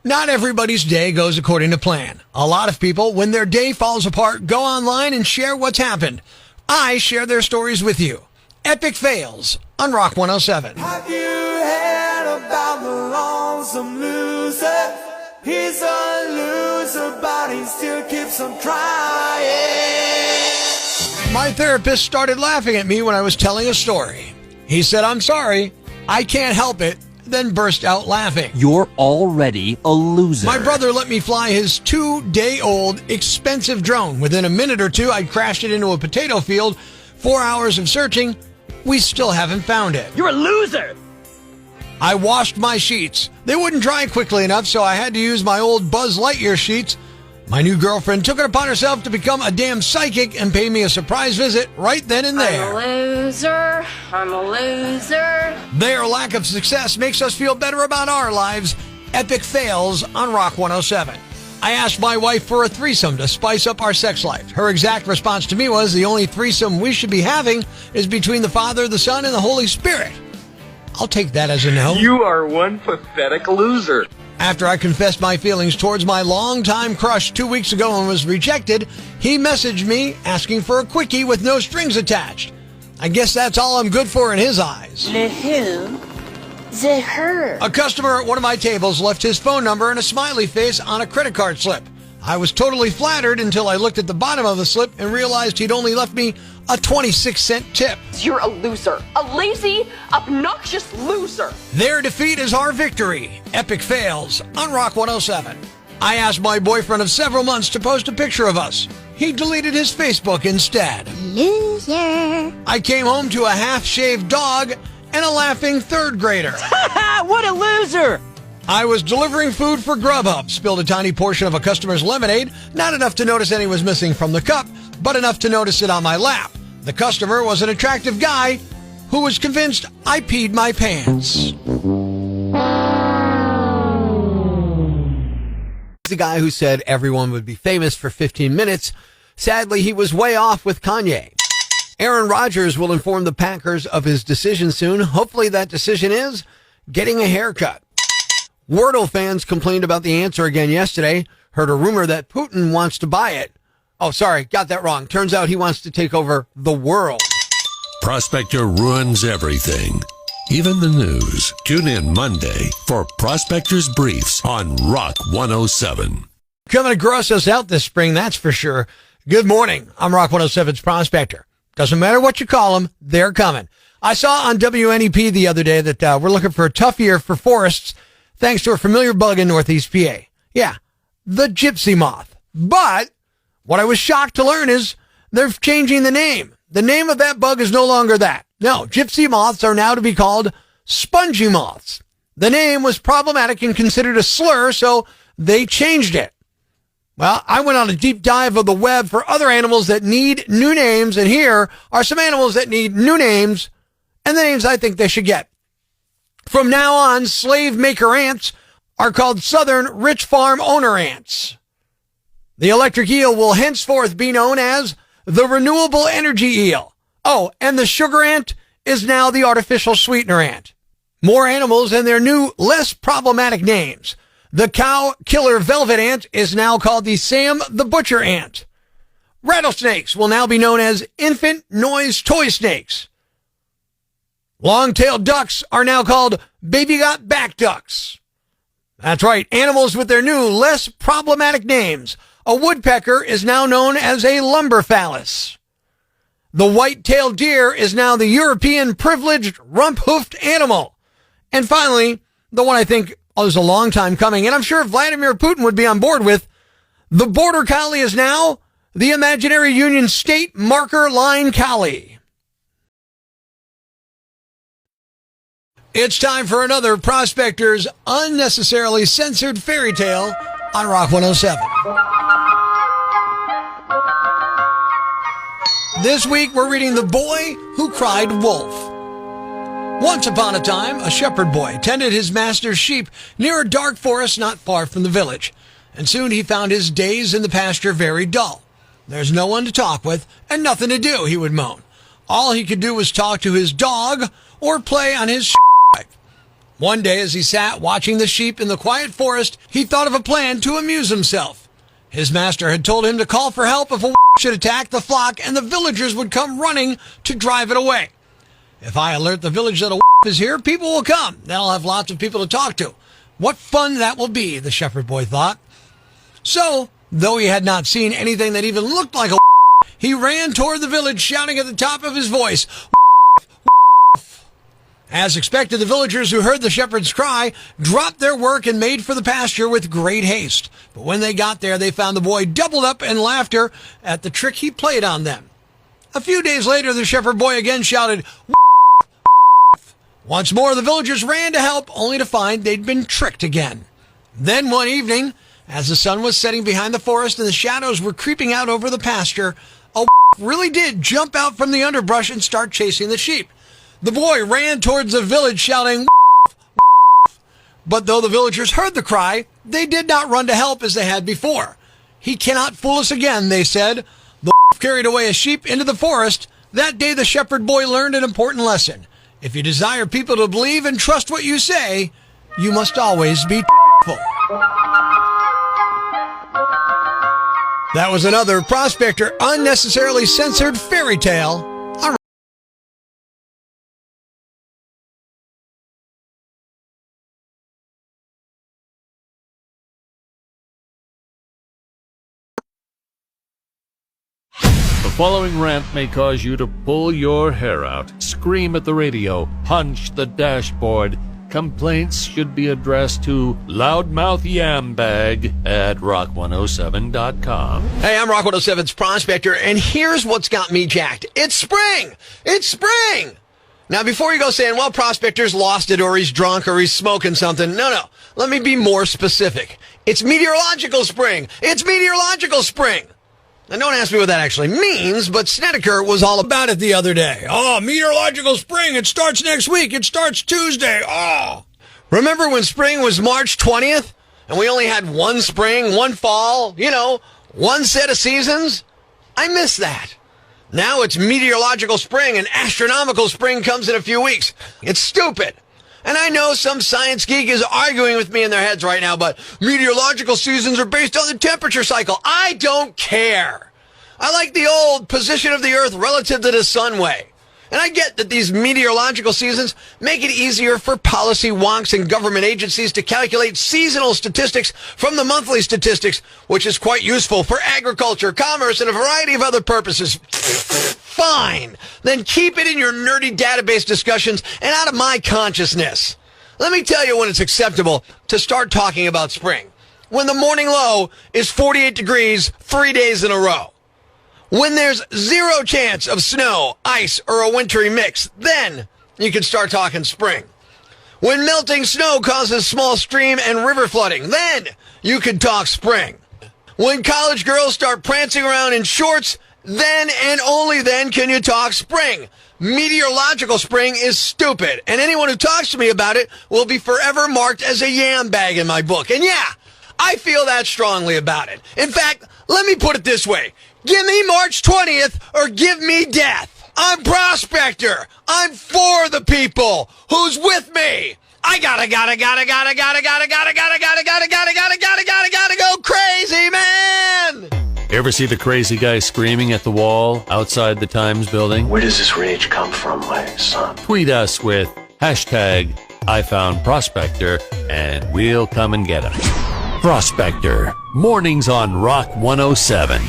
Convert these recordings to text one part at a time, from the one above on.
Not everybody's day goes according to plan. A lot of people, when their day falls apart, go online and share what's happened. I share their stories with you. Epic fails on Rock 107. Have you heard about the lonesome loser? He's a loser, but he still keeps on trying. My therapist started laughing at me when I was telling a story. He said, "I'm sorry, I can't help it," then burst out laughing. You're already a loser. My brother let me fly his 2-day-old expensive drone. Within a minute or two, I'd crashed it into a potato field. 4 hours of searching, we still haven't found it. You're a loser! I washed my sheets. They wouldn't dry quickly enough, so I had to use my old Buzz Lightyear sheets. My new girlfriend took it upon herself to become a damn psychic and pay me a surprise visit right then and there. I'm a loser. Their lack of success makes us feel better about our lives. Epic fails on Rock 107. I asked my wife for a threesome to spice up our sex life. Her exact response to me was, the only threesome we should be having is between the Father, the Son, and the Holy Spirit. I'll take that as a no. You are one pathetic loser. After I confessed my feelings towards my longtime crush 2 weeks ago and was rejected, he messaged me asking for a quickie with no strings attached. I guess that's all I'm good for in his eyes. The who? The her. A customer at one of my tables left his phone number and a smiley face on a credit card slip. I was totally flattered until I looked at the bottom of the slip and realized he'd only left me a 26-cent tip. You're a loser. A lazy, obnoxious loser. Their defeat is our victory. Epic fails on Rock 107. I asked my boyfriend of several months to post a picture of us. He deleted his Facebook instead. Loser. I came home to a half-shaved dog and a laughing third grader. What a loser! I was delivering food for Grubhub, spilled a tiny portion of a customer's lemonade, not enough to notice any was missing from the cup, but enough to notice it on my lap. The customer was an attractive guy who was convinced I peed my pants. The guy who said everyone would be famous for 15 minutes. Sadly, he was way off with Kanye. Aaron Rodgers will inform the Packers of his decision soon. Hopefully that decision is getting a haircut. Wordle fans complained about the answer again yesterday. Heard a rumor that Putin wants to buy it. Oh, sorry, got that wrong. Turns out he wants to take over the world. Prospector ruins everything, even the news. Tune in Monday for Prospector's Briefs on Rock 107. Coming to gross us out this spring, that's for sure. Good morning. I'm Rock 107's Prospector. Doesn't matter what you call them, they're coming. I saw on WNEP the other day that we're looking for a tough year for forests thanks to a familiar bug in Northeast PA. Yeah, the gypsy moth. But what I was shocked to learn is they're changing the name. The name of that bug is no longer that. No, gypsy moths are now to be called spongy moths. The name was problematic and considered a slur, so they changed it. Well, I went on a deep dive of the web for other animals that need new names, and here are some animals that need new names and the names I think they should get. From now on, slave maker ants are called Southern Rich Farm Owner ants. The electric eel will henceforth be known as the renewable energy eel. Oh, and the sugar ant is now the artificial sweetener ant. More animals and their new, less problematic names. The cow killer velvet ant is now called the Sam the Butcher ant. Rattlesnakes will now be known as infant noise toy snakes. Long-tailed ducks are now called baby got back ducks. That's right, animals with their new, less problematic names. A woodpecker is now known as a lumber phallus. The white-tailed deer is now the European privileged rump-hoofed animal. And finally, the one I think is a long time coming, and I'm sure Vladimir Putin would be on board with, the border collie is now the imaginary Union State marker line collie. It's time for another Prospector's Unnecessarily Censored fairy tale on Rock 107. This week we're reading The Boy Who Cried Wolf. Once upon a time, a shepherd boy tended his master's sheep near a dark forest not far from the village, and soon he found his days in the pasture very dull. There's no one to talk with and nothing to do, he would moan. All he could do was talk to his dog or play on his pipe. One day, as he sat watching the sheep in the quiet forest, he thought of a plan to amuse himself. His master had told him to call for help if a should attack the flock, and the villagers would come running to drive it away. If I alert the village that a is here, people will come. Then I'll have lots of people to talk to. What fun that will be, the shepherd boy thought. So, though he had not seen anything that even looked like a he ran toward the village, shouting at the top of his voice, As expected, the villagers who heard the shepherd's cry dropped their work and made for the pasture with great haste. But when they got there, they found the boy doubled up in laughter at the trick he played on them. A few days later, the shepherd boy again shouted, Once more, the villagers ran to help, only to find they'd been tricked again. Then one evening, as the sun was setting behind the forest and the shadows were creeping out over the pasture, a really did jump out from the underbrush and start chasing the sheep. The boy ran towards the village shouting, but though the villagers heard the cry, they did not run to help as they had before. He cannot fool us again, they said. The carried away a sheep into the forest. That day the shepherd boy learned an important lesson. If you desire people to believe and trust what you say, you must always be full. That was another Prospector Unnecessarily Censored fairy tale. The following rant may cause you to pull your hair out, scream at the radio, punch the dashboard. Complaints should be addressed to Loudmouth Yambag at rock107.com. Hey, I'm Rock 107's Prospector, and here's what's got me jacked. It's spring! It's spring! Now, before you go saying, well, Prospector's lost it, or he's drunk, or he's smoking something, no. Let me be more specific. It's meteorological spring! It's meteorological spring! Now, don't ask me what that actually means, but Snedeker was all about it the other day. Oh, meteorological spring, it starts next week. It starts Tuesday. Oh. Remember when spring was March 20th? And we only had one spring, one fall, one set of seasons? I miss that. Now it's meteorological spring, and astronomical spring comes in a few weeks. It's stupid. And I know some science geek is arguing with me in their heads right now, but meteorological seasons are based on the temperature cycle. I don't care. I like the old position of the Earth relative to the sun way. And I get that these meteorological seasons make it easier for policy wonks and government agencies to calculate seasonal statistics from the monthly statistics, which is quite useful for agriculture, commerce, and a variety of other purposes. Fine. Then keep it in your nerdy database discussions and out of my consciousness. Let me tell you when it's acceptable to start talking about spring. When the morning low is 48 degrees 3 days in a row. When there's zero chance of snow, ice, or a wintry mix, then you can start talking spring. When melting snow causes small stream and river flooding, then you can talk spring. When college girls start prancing around in shorts, then and only then can you talk spring. Meteorological spring is stupid, and anyone who talks to me about it will be forever marked as a Yambag in my book. And yeah, I feel that strongly about it. In fact, let me put it this way. Give me March 20th or give me death. I'm Prospector. I'm for the people. Who's with me? I gotta go crazy, man. Ever see the crazy guy screaming at the wall outside the Times building? Where does this rage come from, my son? Tweet us with #IFoundProspector and we'll come and get him. Prospector, mornings on Rock 107.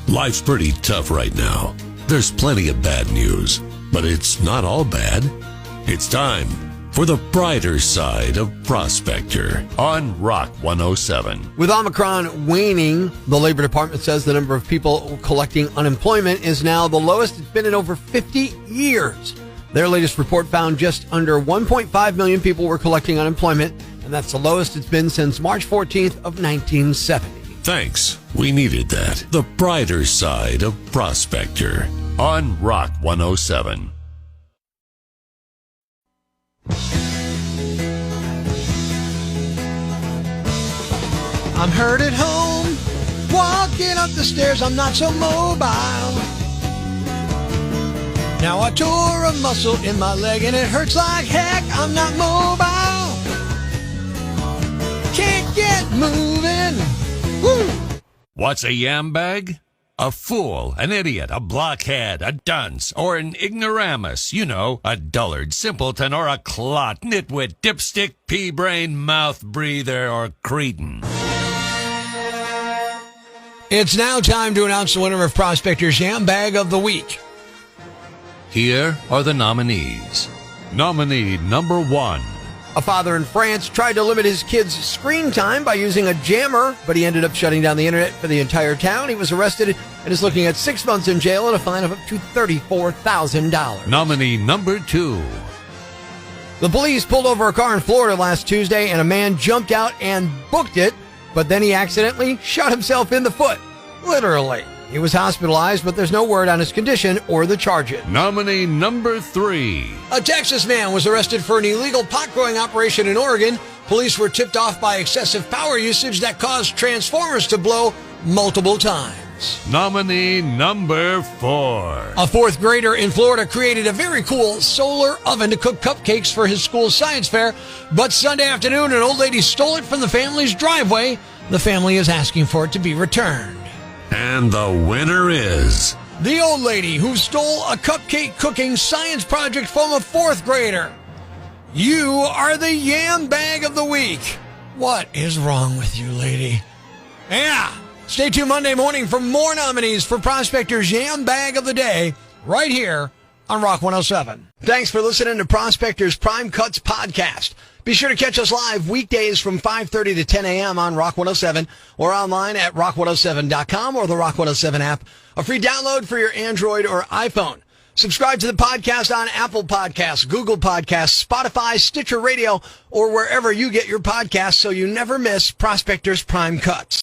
Life's pretty tough right now. There's plenty of bad news, but it's not all bad. It's time for the brighter side of Prospector on Rock 107. With Omicron waning, the Labor Department says the number of people collecting unemployment is now the lowest it's been in over 50 years. Their latest report found just under 1.5 million people were collecting unemployment, and that's the lowest it's been since March 14th of 1970. Thanks. We needed that. The brighter side of Prospector on Rock 107. I'm hurt at home, walk get up the stairs, I'm not so mobile. Now I tore a muscle in my leg and it hurts like heck, I'm not mobile. Can't get moving. Woo! What's a yambag? A fool, an idiot, a blockhead, a dunce, or an ignoramus. You know, a dullard, simpleton, or a clot, nitwit, dipstick, pea-brain, mouth breather, or cretin. It's now time to announce the winner of Prospector's Yambag of the Week. Here are the nominees. Nominee number 1. A father in France tried to limit his kids' screen time by using a jammer, but he ended up shutting down the internet for the entire town. He was arrested and is looking at 6 months in jail and a fine of up to $34,000. Nominee number 2. The police pulled over a car in Florida last Tuesday, and a man jumped out and booked it, but then he accidentally shot himself in the foot. Literally. He was hospitalized, but there's no word on his condition or the charges. Nominee number 3. A Texas man was arrested for an illegal pot-growing operation in Oregon. Police were tipped off by excessive power usage that caused transformers to blow multiple times. Nominee number 4. A fourth grader in Florida created a very cool solar oven to cook cupcakes for his school's science fair, but Sunday afternoon an old lady stole it from the family's driveway. The family is asking for it to be returned. And the winner is... the old lady who stole a cupcake cooking science project from a fourth grader. You are the Yambag of the Week. What is wrong with you, lady? Yeah. Stay tuned Monday morning for more nominees for Prospector's Yambag of the Day right here on Rock 107. Thanks for listening to Prospector's Prime Cuts podcast. Be sure to catch us live weekdays from 5:30 to 10 a.m. on Rock 107 or online at rock107.com or the Rock 107 app, a free download for your Android or iPhone. Subscribe to the podcast on Apple Podcasts, Google Podcasts, Spotify, Stitcher Radio, or wherever you get your podcasts so you never miss Prospector's Prime Cuts.